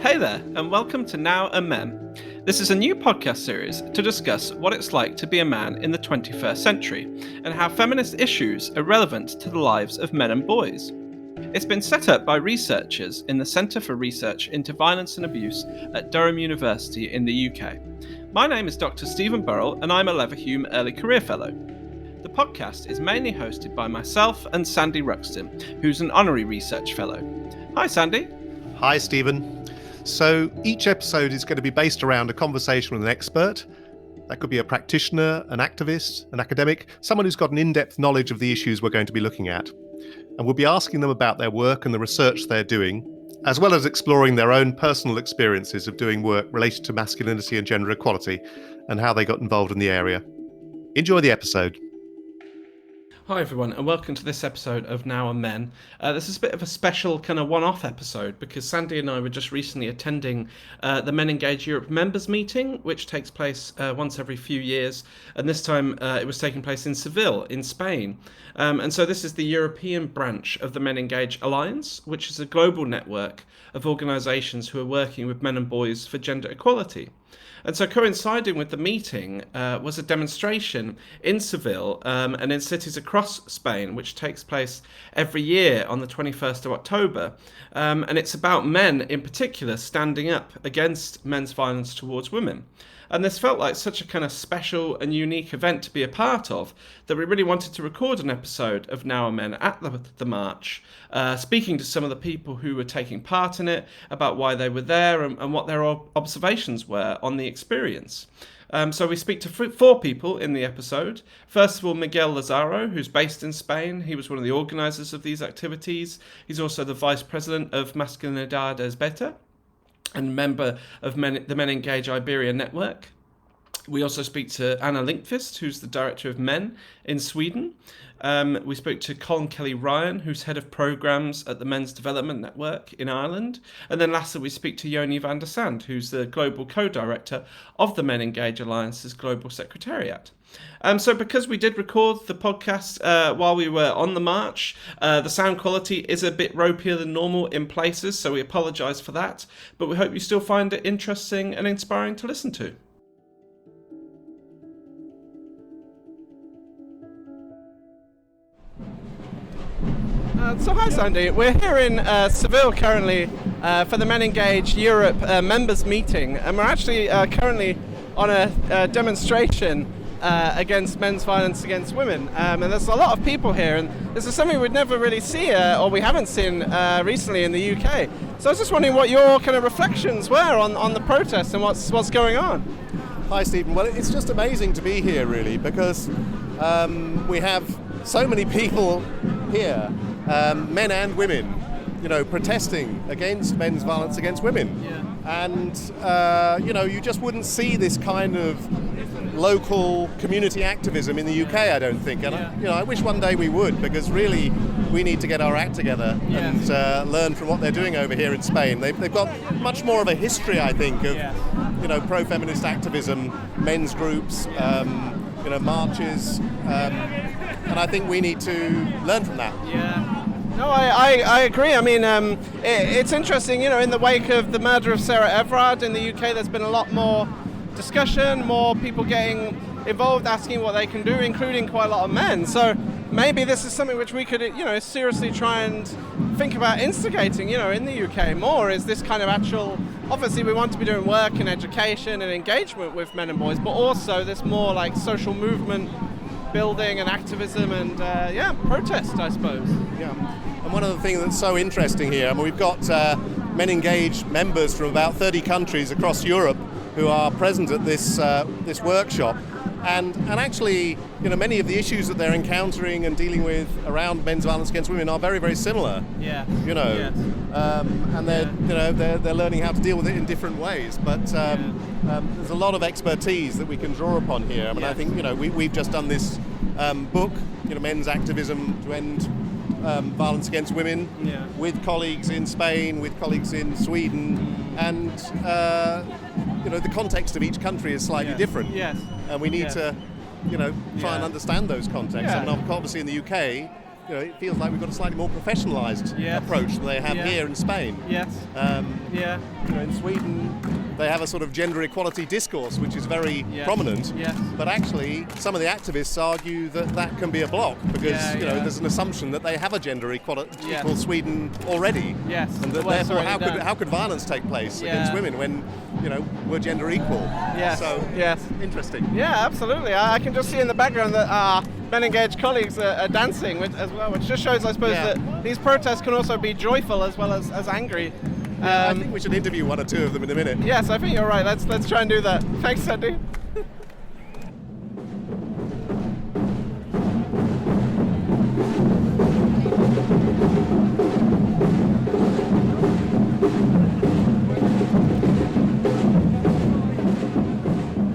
Hey there, and welcome to Now and Men. This is a new podcast series to discuss what it's like to be a man in the 21st century and how feminist issues are relevant to the lives of men and boys. It's been set up by researchers in the Centre for Research into Violence and Abuse at Durham University in the UK. My name is Dr. Stephen Burrell, and I'm a Leverhulme Early Career Fellow. The podcast is mainly hosted by myself and Sandy Ruxton, who's an Honorary Research Fellow. Hi, Sandy. Hi, Stephen. So each episode is going to be based around a conversation with an expert. That could be a practitioner, an activist, an academic, someone who's got an in-depth knowledge of the issues we're going to be looking at. And we'll be asking them about their work and the research they're doing, as well as exploring their own personal experiences of doing work related to masculinity and gender equality and how they got involved in the area. Enjoy the episode. Hi everyone, and welcome to this episode of Now and Men. This is a bit of a special kind of one-off episode because Sandy and I were just recently attending the MenEngage Europe members meeting, which takes place once every few years, and this time it was taking place in Seville in Spain. And so this is the European branch of the MenEngage Alliance, which is a global network of organisations who are working with men and boys for gender equality. And so coinciding with the meeting was a demonstration in Seville and in cities across Spain, which takes place every year on the 21st of October. And it's about men in particular standing up against men's violence towards women. And this felt like such a kind of special and unique event to be a part of that we really wanted to record an episode of Now and Men at the march, speaking to some of the people who were taking part in it, about why they were there and what their observations were on the experience. So we speak to four people in the episode. First of all, Miguel Lazaro, who's based in Spain. He was one of the organisers of these activities. He's also the vice president of Masculinidad es Beta and member of the MenEngage Iberia network. We also speak to Anna Linkvist, who's the director of Men in Sweden. We spoke to Colin Kelly-Ryan, who's head of programs at the Men's Development Network in Ireland. And then lastly, we speak to Yoni van der Sand, who's the global co-director of the MenEngage Alliance's global secretariat. So because we did record the podcast while we were on the march, the sound quality is a bit ropier than normal in places, so we apologise for that. But we hope you still find it interesting and inspiring to listen to. So hi Sandy, we're here in Seville currently for the MenEngage Europe members meeting, and we're actually currently on a demonstration against men's violence against women, and there's a lot of people here, and this is something we'd never really see or we haven't seen recently in the UK. So I was just wondering what your kind of reflections were on the protest and what's going on. Hi, Stephen. Well, it's just amazing to be here, really, because we have so many people here, men and women, protesting against men's violence against women. Yeah. And, you just wouldn't see this kind of local community activism in the UK, I don't think. And, I wish one day we would, because really we need to get our act together and learn from what they're doing over here in Spain. They've got much more of a history, I think, of, pro-feminist activism, men's groups, marches. And I think we need to learn from that. Yeah. No, I agree. I mean, it's interesting, in the wake of the murder of Sarah Everard in the UK, there's been a lot more discussion, more people getting involved, asking what they can do, including quite a lot of men. So maybe this is something which we could, seriously try and think about instigating, in the UK more, is this kind of actual, obviously we want to be doing work and education and engagement with men and boys, but also this more like social movement building and activism and protest, I suppose. Yeah, and one of the things that's so interesting here, we've got MenEngage members from about 30 countries across Europe who are present at this workshop, and actually, many of the issues that they're encountering and dealing with around men's violence against women are very, very similar. Yeah. And they're learning how to deal with it in different ways. But there's a lot of expertise that we can draw upon here. I think we've just done this book, Men's Activism to End Violence Against Women, with colleagues in Spain, with colleagues in Sweden, and the context of each country is slightly different. Yes. And we need to, try and understand those contexts. Yeah. Obviously in the UK, it feels like we've got a slightly more professionalised approach than they have here in Spain. Yes. In Sweden, they have a sort of gender equality discourse, which is very prominent. Yes. But actually, some of the activists argue that can be a block because there's an assumption that they have a gender equal Sweden already. Yes. And that therefore, how could violence take place against women when we're gender equal? Yes. So interesting. Yeah, absolutely. I can just see in the background that our MenEngage colleagues are dancing as well, which just shows, I suppose, that these protests can also be joyful as well as angry. I think we should interview one or two of them in a minute. Yes, I think you're right. Let's try and do that. Thanks, Sandy.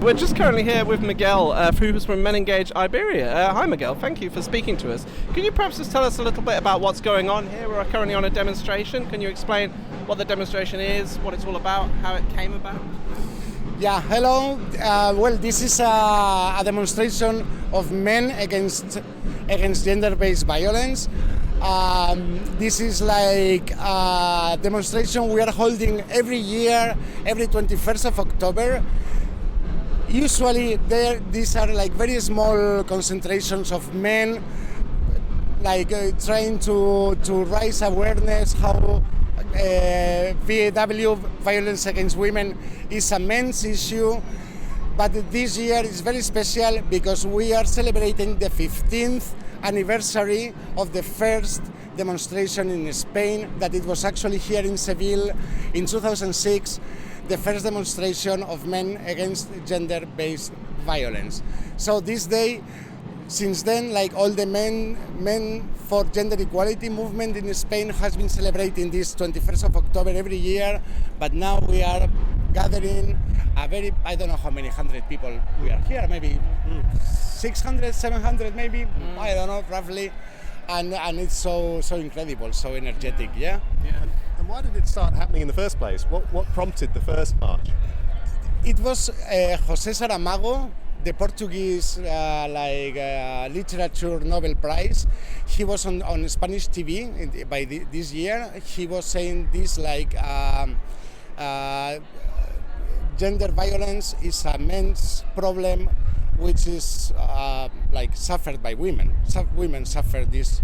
We're just currently here with Miguel, who's from MenEngage Iberia. Hi Miguel, thank you for speaking to us. Can you perhaps just tell us a little bit about what's going on here? We're currently on a demonstration. Can you explain what the demonstration is, what it's all about, how it came about? Yeah, hello. Well, this is a demonstration of men against gender-based violence. This is like a demonstration we are holding every year, every 21st of October. Usually these are like very small concentrations of men like trying to raise awareness how VAW, violence against women, is a men's issue. But this year is very special because we are celebrating the 15th anniversary of the first demonstration in Spain, that it was actually here in Seville in 2006. The first demonstration of men against gender-based violence. So this day, since then, like all the men for gender equality movement in Spain has been celebrating this 21st of October every year, but now we are gathering I don't know how many hundred people we are here, maybe 600, 700 maybe, I don't know, roughly. And it's so incredible, so energetic, yeah? And why did it start happening in the first place? What prompted the first march? It was José Saramago, the Portuguese literature Nobel Prize. He was on Spanish TV by this year. He was saying this like gender violence is a men's problem, which is like suffered by women. Women suffer this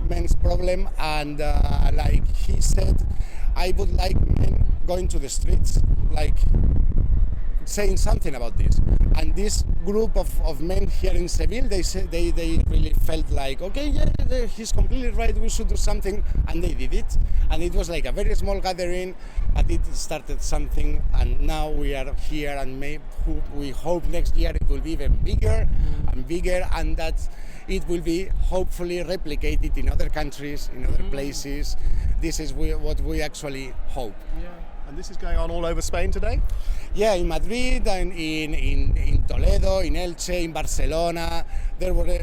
men's problem, and like he said, I would like men going to the streets, like saying something about this. And this group of men here in Seville, they said they really felt like, okay, he's completely right, we should do something, and they did it. And it was like a very small gathering, but it started something, and now we are here, and we hope next year it will be even bigger and bigger, and that it will be hopefully replicated in other countries, in other places. This is what we actually hope. Yeah. And this is going on all over Spain today? Yeah, in Madrid, and in Toledo, in Elche, in Barcelona. There were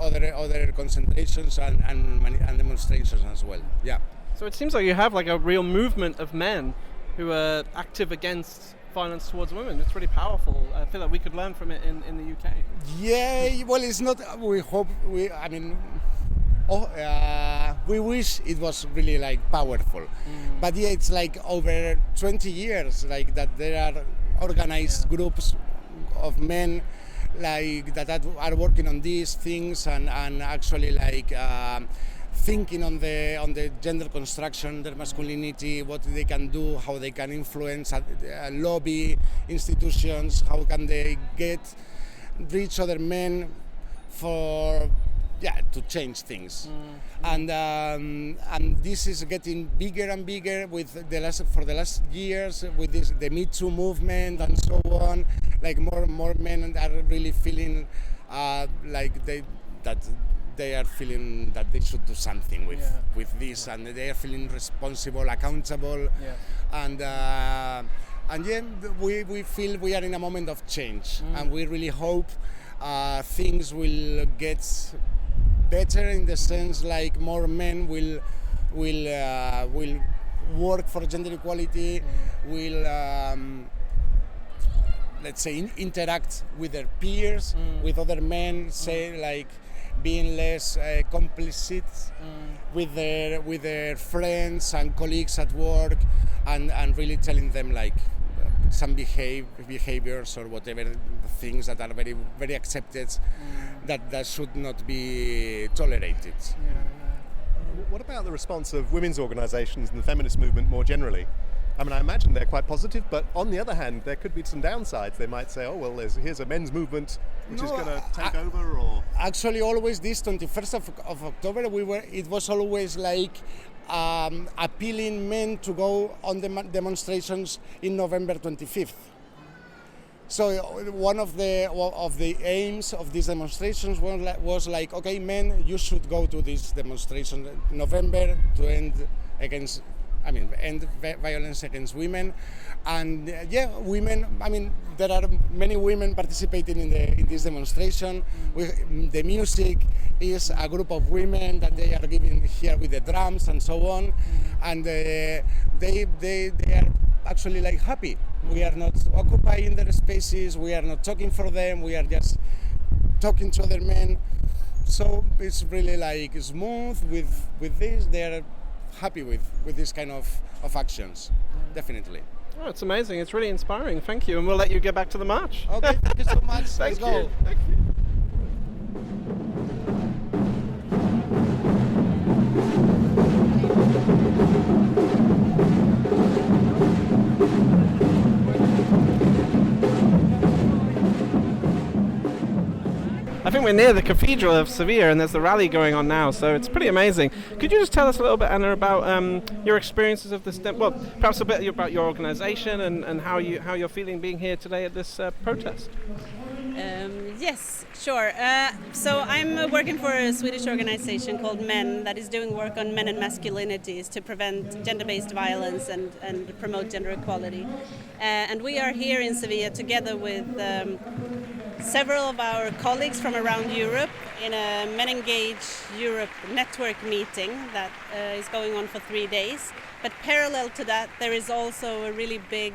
other concentrations and demonstrations as well. Yeah. So it seems like you have like a real movement of men who are active against violence towards women. It's really powerful. I feel like we could learn from it in the UK. Yeah, well, it's not. We hope. We wish it was really like powerful, but yeah, it's like over 20 years like that there are organized groups of men like that are working on these things and actually like thinking on the gender construction, their masculinity, what they can do, how they can influence, lobby institutions, how can they reach other men to change things. And this is getting bigger and bigger for the last years with the Me Too movement and so on. Like more men are really feeling like they are feeling that they should do something with this, and they are feeling responsible, accountable, and we feel we are in a moment of change, and we really hope things will get better in the sense like more men will work for gender equality, will let's say interact with their peers, with other men, say like being less complicit with their friends and colleagues at work, and really telling them like some behaviors or whatever things that are very very accepted that should not be tolerated. What about the response of women's organisations and the feminist movement more generally? I mean, I imagine they're quite positive, but on the other hand, there could be some downsides. They might say, oh, well, here's a men's movement which is going to take over, or... Actually, always this 21st of October, it was always like appealing men to go on the demonstrations in November 25th. So one of the aims of these demonstrations was like, okay, men, you should go to this demonstration in November to end violence against women. And women, I mean, there are many women participating in this demonstration. The music is a group of women that they are giving here with the drums and so on. And they are actually like happy. We are not occupying their spaces, we are not talking for them, we are just talking to other men. So it's really like smooth with this. They are happy with this kind of actions, definitely. Oh, it's amazing. It's really inspiring. Thank you. And we'll let you get back to the march. Okay, thank you so much. Thank Let's go. you. Thank you. I think we're near the Cathedral of Seville, and there's the rally going on now, so it's pretty amazing. Could you just tell us a little bit, Anna, about your experiences of this? Well, perhaps a bit about your organisation and how you're feeling being here today at this protest. Yes, sure. So I'm working for a Swedish organization called MEN that is doing work on men and masculinities to prevent gender-based violence and promote gender equality. And we are here in Seville together with several of our colleagues from around Europe in a MenEngage Europe network meeting that is going on for 3 days. But parallel to that, there is also a really big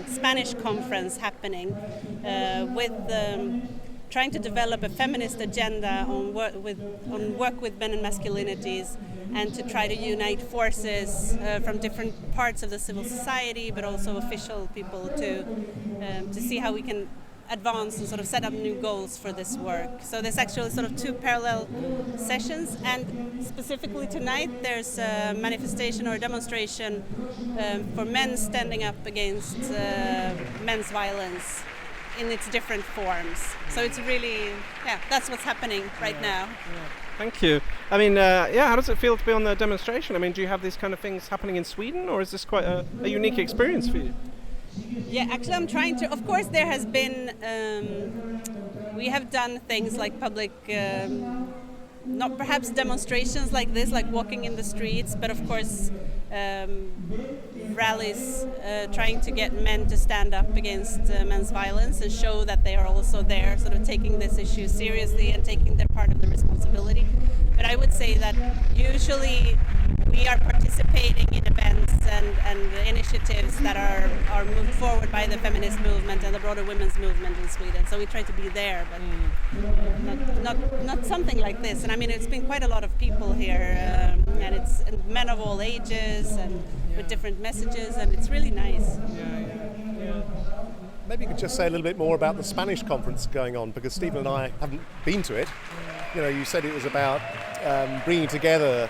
Spanish conference happening with trying to develop a feminist agenda on work with men and masculinities, and to try to unite forces from different parts of the civil society, but also official people to see how we can advance and sort of set up new goals for this work. So there's actually sort of two parallel sessions, and specifically tonight there's a manifestation or a demonstration for men standing up against men's violence in its different forms. So it's really, that's what's happening right now. Thank you. I mean, how does it feel to be on the demonstration? I mean, do you have these kind of things happening in Sweden, or is this quite a unique experience for you? Yeah, actually I'm trying to, of course there has been, we have done things like public, not perhaps demonstrations like this, like walking in the streets, but of course rallies trying to get men to stand up against men's violence and show that they are also there, sort of taking this issue seriously and taking their part of the responsibility. But I would say that usually we are participating in events and initiatives that are moved forward by the feminist movement and the broader women's movement in Sweden. So we try to be there, but not something like this. And I mean, it's been quite a lot of people here, and it's men of all ages and with different messages, and it's really nice. Maybe you could just say a little bit more about the Spanish conference going on, because Stephen and I haven't been to it. You know, you said it was about bringing together,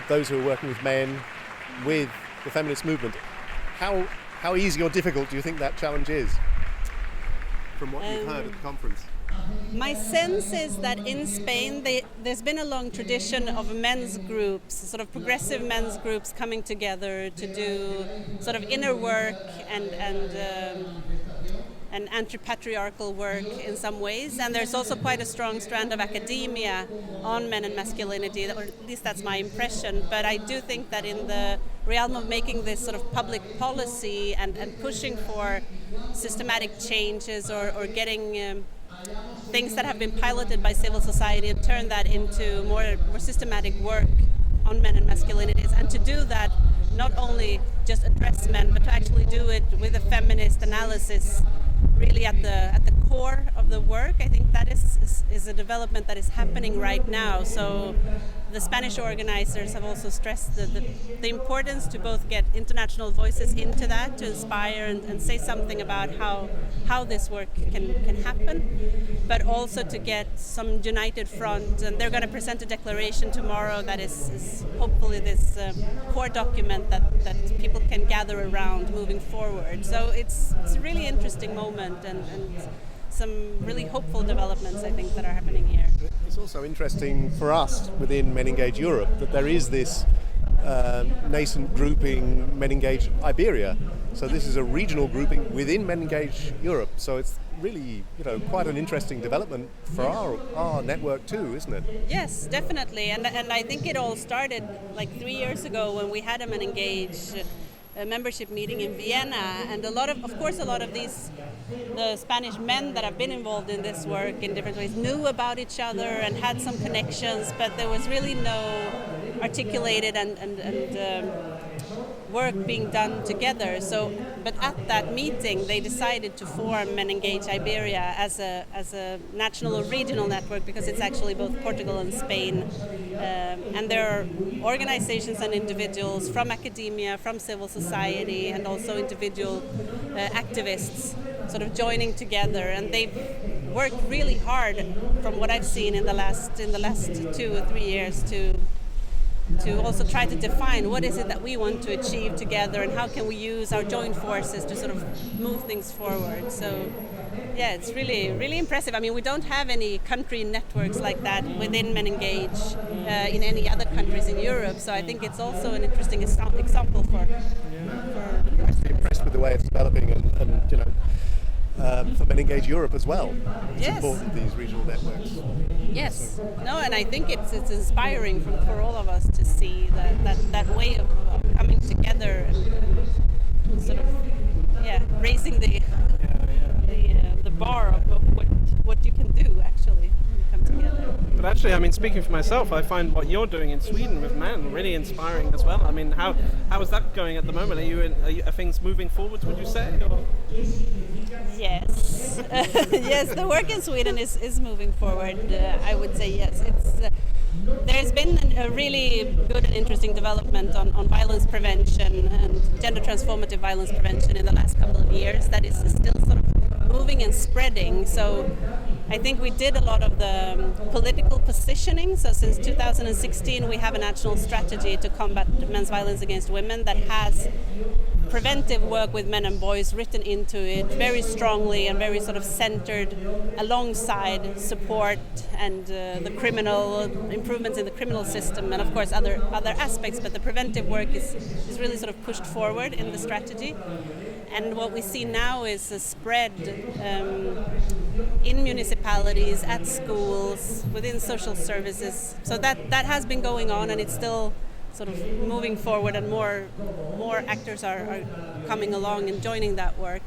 those who are working with men with the feminist movement. How easy or difficult do you think that challenge is, from what you've heard at the conference? My sense is that in Spain there's been a long tradition of men's groups, sort of progressive men's groups coming together to do sort of inner work and anti-patriarchal work in some ways, and there's also quite a strong strand of academia on men and masculinity, or at least that's my impression. But I do think that in the realm of making this sort of public policy and pushing for systematic changes or getting things that have been piloted by civil society and turn that into more systematic work on men and masculinities, and to do that not only just address men, but to actually do it with a feminist analysis really at the core of the work. I think that is a development that is happening right now. So the Spanish organizers have also stressed the importance to both get international voices into that, to inspire and say something about how this work can happen, but also to get some united front. And they're going to present a declaration tomorrow that is hopefully this core document that people can gather around moving forward. So it's a really interesting moment and some really hopeful developments, I think, that are happening here. It's also interesting for us within MenEngage Europe that there is this nascent grouping MenEngage Iberia. So this is a regional grouping within MenEngage Europe. So it's really, quite an interesting development for our network too, isn't it? Yes, definitely. And I think it all started like 3 years ago when we had a MenEngage membership meeting in Vienna, and a lot of these the Spanish men that have been involved in this work in different ways knew about each other and had some connections, but there was really no articulated and work being done together. So, but at that meeting, they decided to form MenEngage Iberia as a national or regional network, because it's actually both Portugal and Spain. And there are organizations and individuals from academia, from civil society, and also individual activists sort of joining together. And they've worked really hard, from what I've seen in the last 2 or 3 years, to also try to define what is it that we want to achieve together and how can we use our joint forces to sort of move things forward. So yeah, it's really, really impressive. I mean, we don't have any country networks like that within MenEngage in any other countries in Europe. So I think it's also an interesting example for impressed with the way it's developing and for MenEngage Europe as well. It's Yes. important, these regional networks. Yes. No, and I think it's inspiring for all of us to see that way of coming together and sort of raising the bar of what you can do actually when you come together. But actually, I mean, speaking for myself, I find what you're doing in Sweden with men really inspiring as well. I mean, how is that going at the moment? Are things moving forwards, would you say? Or? Yes. Yes, the work in Sweden is moving forward. I would say yes. There's been a really good and interesting development on violence prevention and gender transformative violence prevention in the last couple of years that is still sort of moving and spreading. So I think we did a lot of the political positioning. So since 2016 we have a national strategy to combat men's violence against women that has preventive work with men and boys written into it very strongly and very sort of centered alongside support and the criminal improvements in the criminal system and of course other aspects, but the preventive work is really sort of pushed forward in the strategy. And what we see now is a spread in municipalities, at schools, within social services. So that has been going on, and it's still sort of moving forward, and more actors are coming along and joining that work.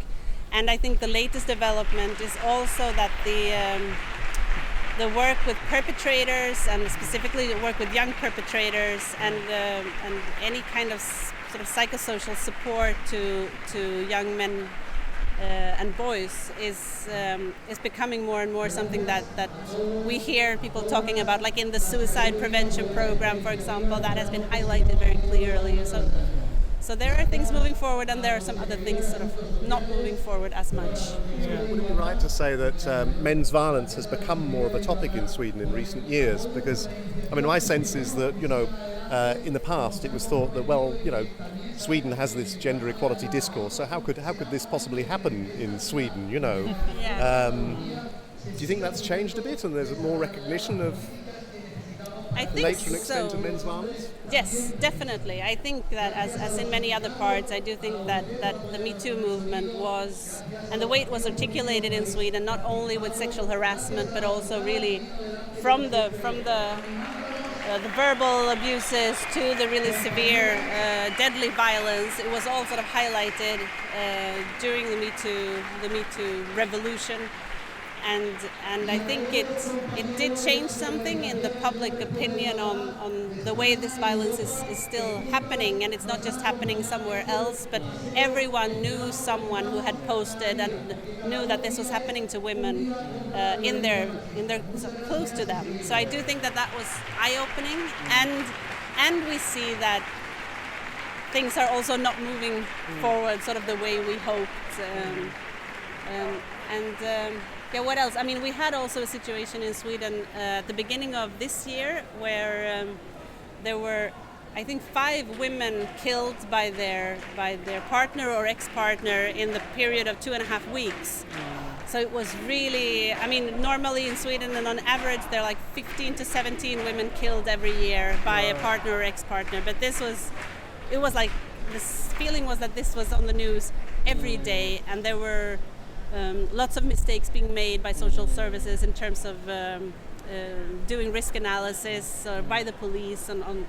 And I think the latest development is also that the work with perpetrators, and specifically the work with young perpetrators, and any kind of sort of psychosocial support to young men and boys is becoming more and more something that we hear people talking about, like in the suicide prevention program, for example, that has been highlighted very clearly. So there are things moving forward, and there are some other things sort of not moving forward as much. Would it be right to say that men's violence has become more of a topic in Sweden in recent years? Because, I mean, my sense is that, in the past it was thought that, Sweden has this gender equality discourse, so how could this possibly happen in Sweden, Yeah. Do you think that's changed a bit, and there's more recognition of I the think nature and extent so. of men's violence? Yes, definitely. I think that as in many other parts, I do think that the Me Too movement was, and the way it was articulated in Sweden, not only with sexual harassment, but also really from the verbal abuses to the really severe, deadly violence. It was all sort of highlighted during the Me Too revolution. and I think it did change something in the public opinion on the way this violence is still happening, and it's not just happening somewhere else, but everyone knew someone who had posted and knew that this was happening to women in their close to them. So I do think that was eye-opening, and we see that things are also not moving forward sort of the way we hoped. Yeah, what else? I mean, we had also a situation in Sweden at the beginning of this year where there were, I think, 5 women killed by their partner or ex-partner in the period of 2.5 weeks. So it was really, I mean, normally in Sweden and on average there are like 15 to 17 women killed every year by a partner or ex-partner. But it was like, this feeling was that this was on the news every day, and there were lots of mistakes being made by social services in terms of doing risk analysis by the police on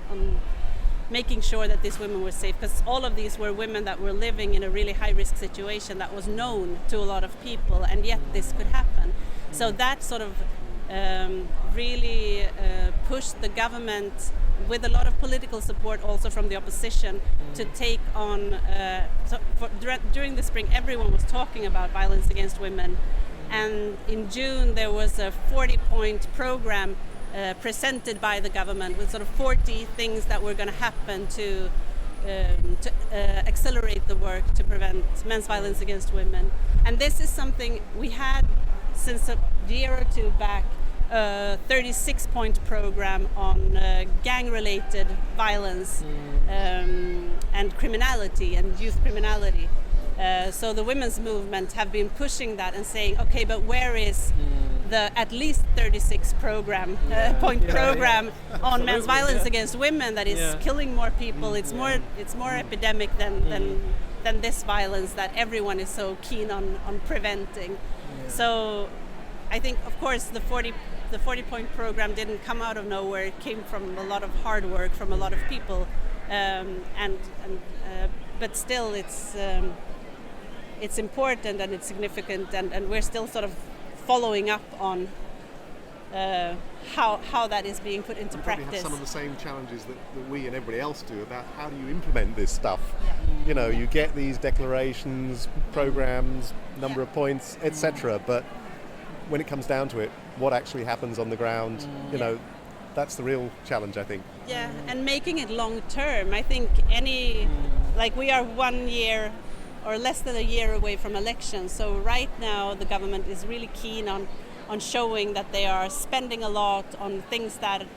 making sure that these women were safe, because all of these were women that were living in a really high-risk situation that was known to a lot of people, and yet this could happen. So that sort of really pushed the government, with a lot of political support also from the opposition, to take on, during the spring everyone was talking about violence against women, and in June there was a 40-point program presented by the government with sort of 40 things that were going to happen to accelerate the work to prevent men's violence against women. And this is something we had since a year or two back, a 36-point program on gang-related violence and criminality and youth criminality. So the women's movement have been pushing that and saying, okay, but where is the at least 36 program on men's violence against women that is killing more people? It's more epidemic than this violence that everyone is so keen on preventing. So I think, of course, the 40-point program didn't come out of nowhere. It came from a lot of hard work from a lot of people, but still it's important and it's significant, and we're still sort of following up on how that is being put into practice. Have some of the same challenges that we and everybody else do about how do you implement this stuff. You know, you get these declarations, programs, number of points, etc., but when it comes down to it, what actually happens on the ground, you know, that's the real challenge, I think. Yeah, and making it long term. I think like we are 1 year or less than a year away from elections, so right now the government is really keen on showing that they are spending a lot on things that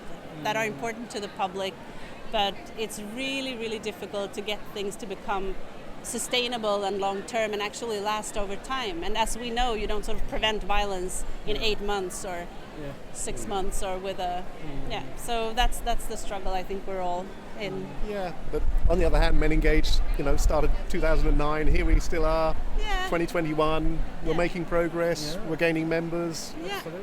are important to the public, but it's really, really difficult to get things to become sustainable and long-term and actually last over time. And as we know, you don't sort of prevent violence in 8 months or 6 months or with a so that's the struggle I think we're all in. Yeah, but on the other hand, MenEngage, started 2009. Here we still are, 2021. We're making progress. We're gaining members.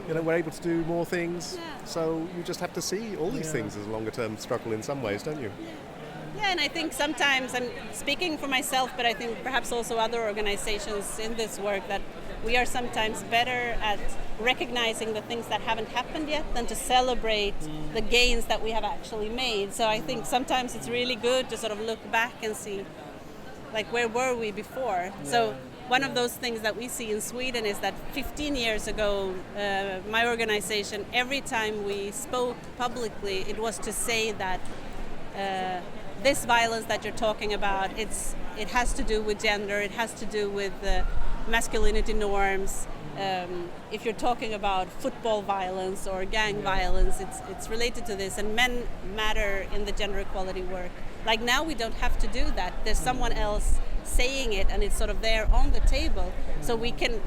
We're able to do more things. So you just have to see all these things as a longer-term struggle in some ways, don't you? Yeah, and I think sometimes, I'm speaking for myself, but I think perhaps also other organizations in this work, that we are sometimes better at recognizing the things that haven't happened yet than to celebrate the gains that we have actually made. So I think sometimes it's really good to sort of look back and see, like, where were we before? So one of those things that we see in Sweden is that 15 years ago, my organization, every time we spoke publicly, it was to say that this violence that you're talking about, it has to do with gender, it has to do with masculinity norms. If you're talking about football violence or gang violence, it's related to this, and men matter in the gender equality work. Like now we don't have to do that. There's someone else saying it, and it's sort of there on the table. So we can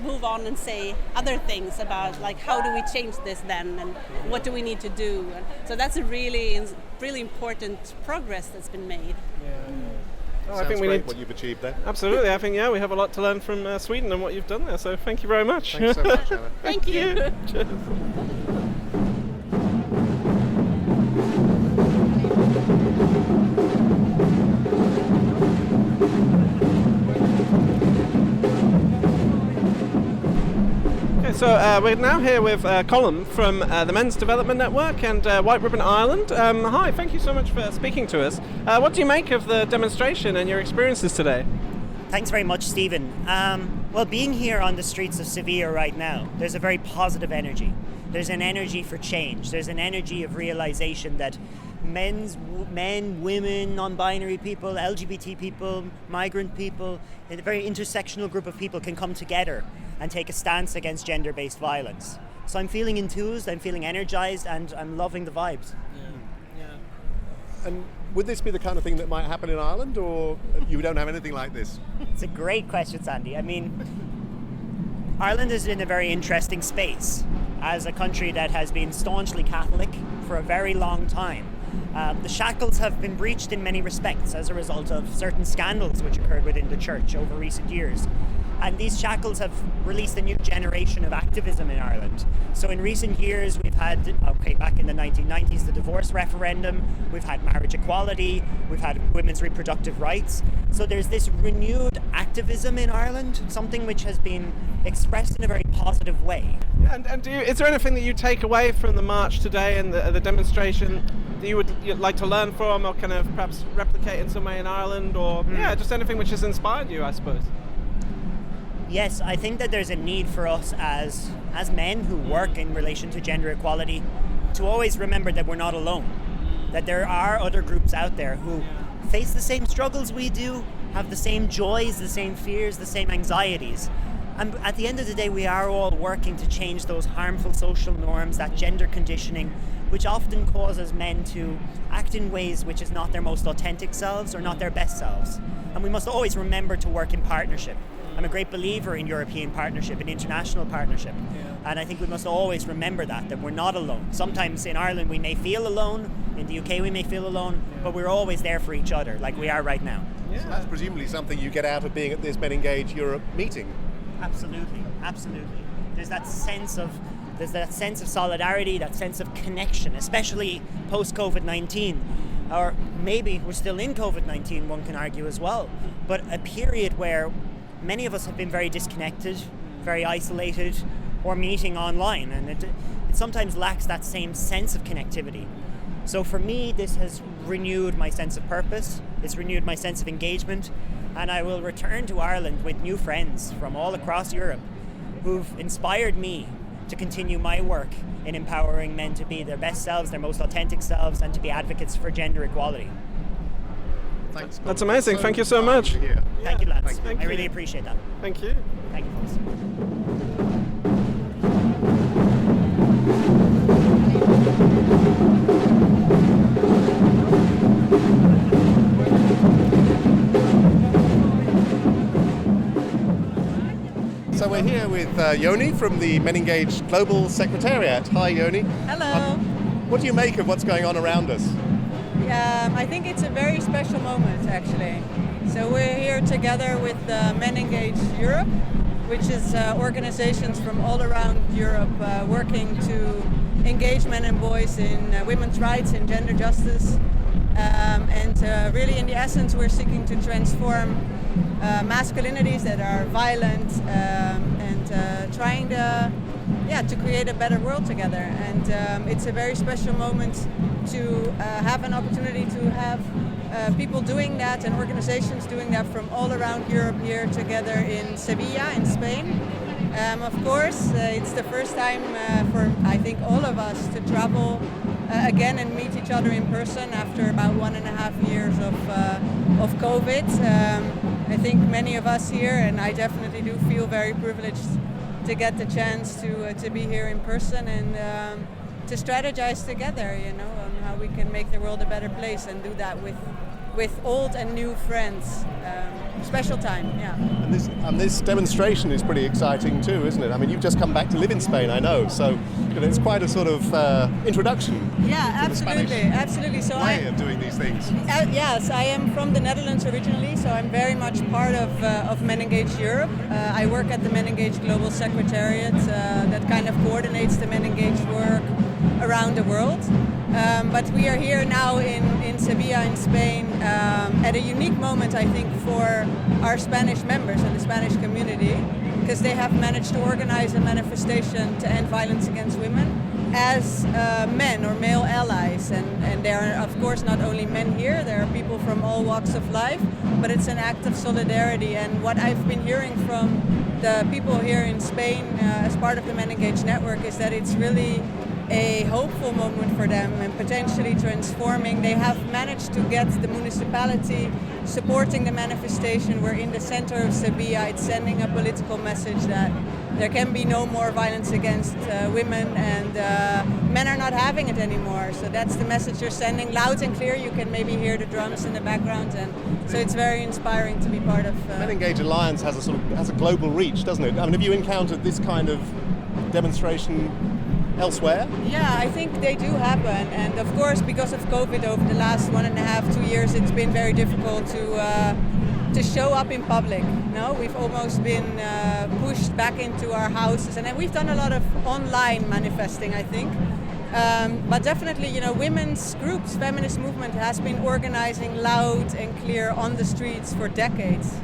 move on and say other things about, like, how do we change this then, and what do we need to do? And so that's a really important progress that's been made. I think we need what you've achieved there. Absolutely, I think we have a lot to learn from Sweden and what you've done there. So thank you very much. Thanks so much, Anna. Thank you. Cheers. So we're now here with Colin from the Men's Development Network and White Ribbon Ireland. Hi, thank you so much for speaking to us. What do you make of the demonstration and your experiences today? Thanks very much, Stephen. Well, being here on the streets of Seville right now, there's a very positive energy. There's an energy for change. There's an energy of realization that men, women, non-binary people, LGBT people, migrant people, a very intersectional group of people can come together and take a stance against gender-based violence. So I'm feeling enthused, I'm feeling energized, and I'm loving the vibes. And would this be the kind of thing that might happen in Ireland, or you don't have anything like this? It's a great question, Sandy. I mean, Ireland is in a very interesting space as a country that has been staunchly Catholic for a very long time. The shackles have been breached in many respects as a result of certain scandals which occurred within the church over recent years. And these shackles have released a new generation of activism in Ireland. So in recent years, we've had, back in the 1990s, the divorce referendum, we've had marriage equality, we've had women's reproductive rights. So there's this renewed activism in Ireland, something which has been expressed in a very positive way. And is there anything that you take away from the march today and the demonstration that you'd like to learn from, or kind of perhaps replicate in some way in Ireland, or just anything which has inspired you, I suppose? Yes, I think that there's a need for us as men who work in relation to gender equality to always remember that we're not alone, that there are other groups out there who face the same struggles we do, have the same joys, the same fears, the same anxieties. And at the end of the day, we are all working to change those harmful social norms, that gender conditioning, which often causes men to act in ways which is not their most authentic selves or not their best selves. And we must always remember to work in partnership. I'm a great believer in European partnership and international partnership. And I think we must always remember that we're not alone. Sometimes in Ireland we may feel alone, in the UK we may feel alone, but we're always there for each other, like we are right now. So that's presumably something you get out of being at this MenEngage Europe meeting. Absolutely. There's that sense of solidarity, that sense of connection, especially post-COVID-19. Or maybe we're still in COVID-19, one can argue as well. But a period where many of us have been very disconnected, very isolated, or meeting online, and it sometimes lacks that same sense of connectivity. So for me, this has renewed my sense of purpose, it's renewed my sense of engagement, and I will return to Ireland with new friends from all across Europe who've inspired me to continue my work in empowering men to be their best selves, their most authentic selves, and to be advocates for gender equality. Thanks. That's amazing. Thank you so much. Thank you, lads. Thank I you. really appreciate that. Thank you. Thank you, folks. So we're here with Yoni from the MenEngage Global Secretariat. Hi, Yoni. Hello. What do you make of what's going on around us? I think it's a very special moment, actually. So we're here together with MenEngage Europe, which is organizations from all around Europe working to engage men and boys in women's rights and gender justice. And really, in the essence, we're seeking to transform masculinities that are violent and trying to create a better world together. And it's a very special moment to have an opportunity to have people doing that and organizations doing that from all around Europe here together in Seville in Spain. Of course, it's the first time for, I think, all of us to travel again and meet each other in person after about 1.5 years of COVID. I think many of us here, and I definitely do feel very privileged to get the chance to be here in person and to strategize together, on how we can make the world a better place and do that with old and new friends. Special time, yeah. And this demonstration is pretty exciting too, isn't it? I mean, you've just come back to live in Spain, I know, so it's quite a sort of introduction. Yeah, to the Spanish absolutely. So way of doing these things. Yes, I am from the Netherlands originally, so I'm very much part of MenEngage Europe. I work at the MenEngage Global Secretariat that kind of coordinates the MenEngage work around the world. But we are here now in Seville in Spain at a unique moment, I think, for our Spanish members and the Spanish community, because they have managed to organize a manifestation to end violence against women as men or male allies. And there are, of course, not only men here, there are people from all walks of life, but it's an act of solidarity. And what I've been hearing from the people here in Spain as part of the MenEngage network is that it's really a hopeful moment for them and potentially transforming. They have managed to get the municipality supporting the manifestation. We're in the center of Seville. It's sending a political message that there can be no more violence against women, and men are not having it anymore. So that's the message they're sending loud and clear. You can maybe hear the drums in the background, and so it's very inspiring to be part of. MenEngage Alliance has a global reach, doesn't it? I mean, have you encountered this kind of demonstration elsewhere? Yeah, I think they do happen, and of course, because of COVID over the last 1.5, 2 years, it's been very difficult to show up in public. No, we've almost been pushed back into our houses, and then we've done a lot of online manifesting, I think. But definitely, women's groups, feminist movement has been organizing loud and clear on the streets for decades.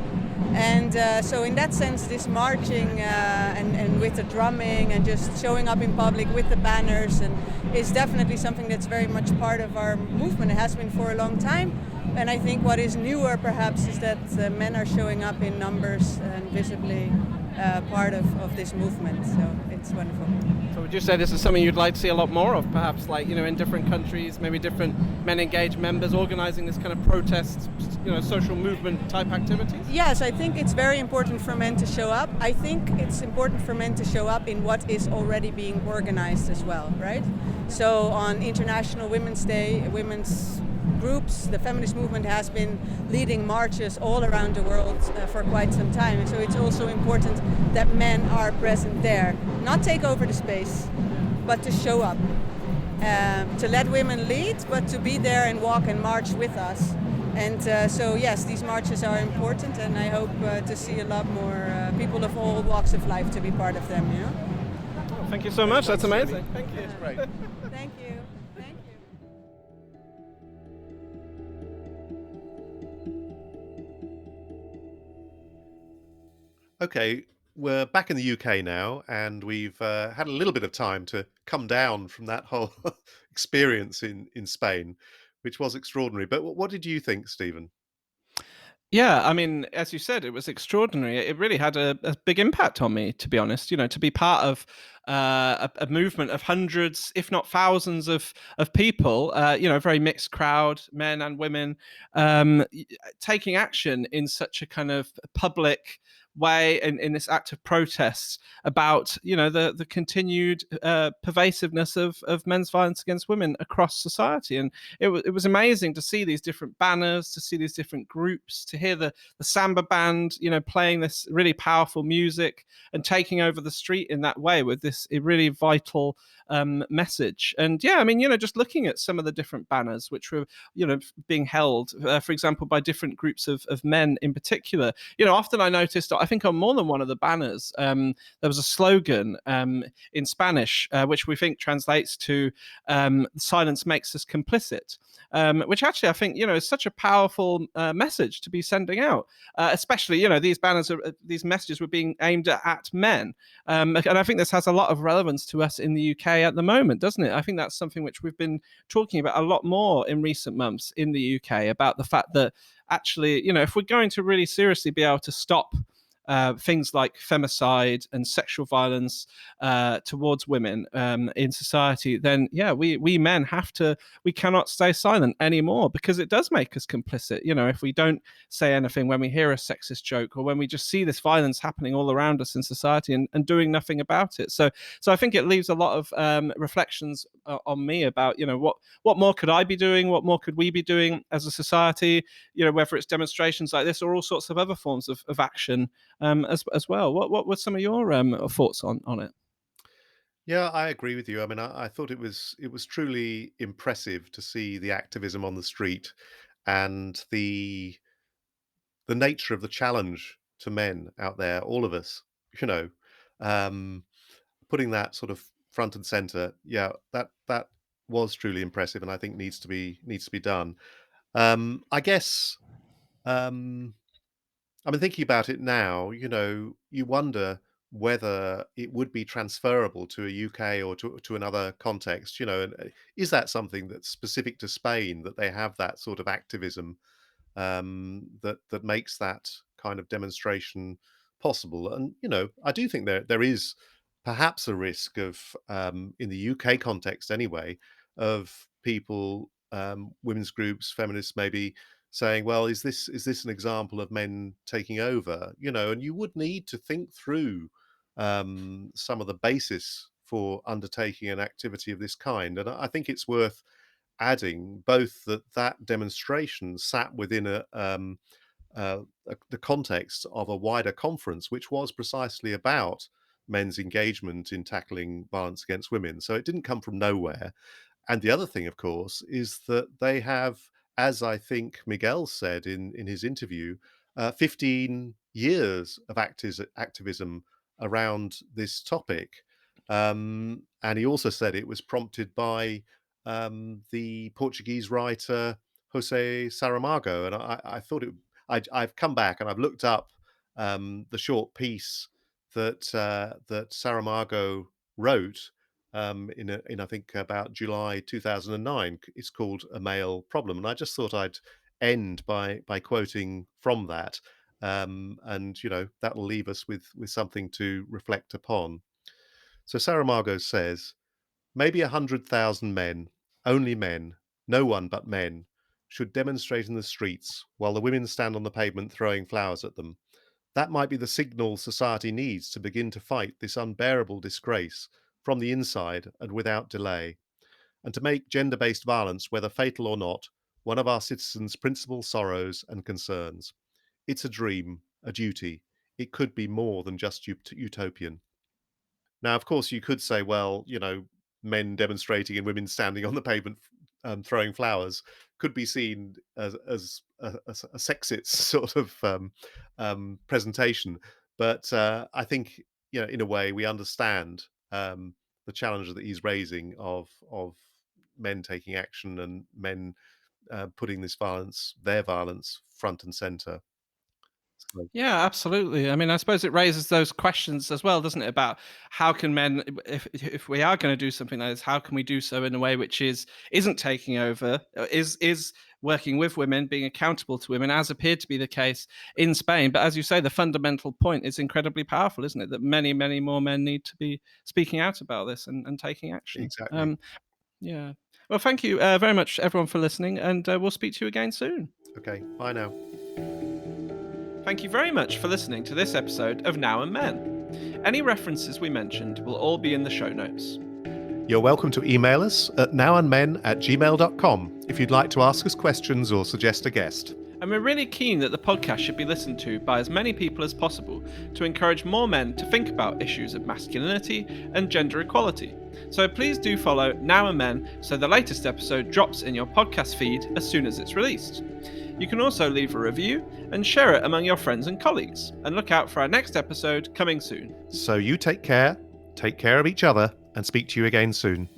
And so in that sense, this marching and with the drumming and just showing up in public with the banners and is definitely something that's very much part of our movement. It has been for a long time. And I think what is newer perhaps is that men are showing up in numbers and visibly part of this movement. So it's wonderful. So would you say this is something you'd like to see a lot more of, perhaps, like, in different countries, maybe different MenEngage members organising this kind of protest, social movement type activities? Yes, I think it's very important for men to show up. I think it's important for men to show up in what is already being organised as well, right? So on International Women's Day, women's groups, the feminist movement has been leading marches all around the world for quite some time. So it's also important that men are present there, not take over the space, but to show up, to let women lead, but to be there and walk and march with us. And so yes, these marches are important, and I hope to see a lot more people of all walks of life to be part of them. Well, thank you so much. That's amazing. Thank you. It's great. Thank you. Thank you. Okay, we're back in the UK now, and we've had a little bit of time to come down from that whole experience in Spain, which was extraordinary. But what did you think, Stephen? Yeah, I mean, as you said, it was extraordinary. It really had a big impact on me, to be honest. To be part of a movement of hundreds, if not thousands, of people. A very mixed crowd, men and women, taking action in such a kind of public way in this act of protest about the continued pervasiveness of men's violence against women across society. And it was amazing to see these different banners, to see these different groups, to hear the samba band playing this really powerful music and taking over the street in that way with this really vital message. And yeah, I mean, just looking at some of the different banners which were being held, for example, by different groups of men in particular. Often I noticed, I think on more than one of the banners, there was a slogan in Spanish, which we think translates to "Silence makes us complicit," which actually I think is such a powerful message to be sending out. Especially, these messages were being aimed at men, and I think this has a lot of relevance to us in the UK at the moment, doesn't it? I think that's something which we've been talking about a lot more in recent months in the UK, about the fact that actually, if we're going to really seriously be able to stop things like femicide and sexual violence towards women in society, then yeah, we men we cannot stay silent anymore, because it does make us complicit. If we don't say anything when we hear a sexist joke, or when we just see this violence happening all around us in society and doing nothing about it. So I think it leaves a lot of reflections on me about what more could I be doing, what more could we be doing as a society, whether it's demonstrations like this or all sorts of other forms of action as well. What were some of your thoughts on it? Yeah, I agree with you. I mean, I thought it was truly impressive to see the activism on the street, and the nature of the challenge to men out there, all of us, um, putting that sort of front and center. Yeah, that was truly impressive, and I think needs to be done. I guess. I mean, thinking about it now, you wonder whether it would be transferable to a UK or to another context. And is that something that's specific to Spain, that they have that sort of activism that makes that kind of demonstration possible? And I do think there is perhaps a risk of, in the UK context anyway, of people, women's groups, feminists maybe saying, well, is this an example of men taking over? And you would need to think through some of the basis for undertaking an activity of this kind. And I think it's worth adding both that demonstration sat within the context of a wider conference, which was precisely about men's engagement in tackling violence against women. So it didn't come from nowhere. And the other thing, of course, is that they have, as I think Miguel said in his interview, 15 years of activism around this topic. And he also said it was prompted by the Portuguese writer Jose Saramago. And I thought I've come back and I've looked up the short piece that Saramago wrote in I think about July 2009. It's called A Male Problem, and I just thought I'd end by quoting from that, and that will leave us with something to reflect upon. So Saramago says, maybe 100,000 men, only men, no one but men, should demonstrate in the streets while the women stand on the pavement throwing flowers at them. That might be the signal society needs to begin to fight this unbearable disgrace from the inside and without delay, and to make gender-based violence, whether fatal or not, one of our citizens' principal sorrows and concerns. It's a dream, a duty. It could be more than just utopian. Now, of course, you could say, well, men demonstrating and women standing on the pavement throwing flowers could be seen as a sexist sort of presentation. But I think, in a way, we understand the challenge that he's raising of men taking action and men putting their violence, front and center. So, Yeah, absolutely. I mean, I suppose it raises those questions as well, doesn't it? About how can men, if we are going to do something like this, how can we do so in a way which isn't taking over, is working with women, being accountable to women, as appeared to be the case in Spain. But as you say, the fundamental point is incredibly powerful, isn't it? That many, many more men need to be speaking out about this and taking action. exactly. Yeah. Well, thank you very much, everyone, for listening, and we'll speak to you again soon. Okay, bye now. Thank you very much for listening to this episode of Now and Men. Any references we mentioned will all be in the show notes. You're welcome to email us at nowandmen@gmail.com if you'd like to ask us questions or suggest a guest. And we're really keen that the podcast should be listened to by as many people as possible to encourage more men to think about issues of masculinity and gender equality. So please do follow Now and Men so the latest episode drops in your podcast feed as soon as it's released. You can also leave a review and share it among your friends and colleagues, and look out for our next episode coming soon. So you take care of each other, and speak to you again soon.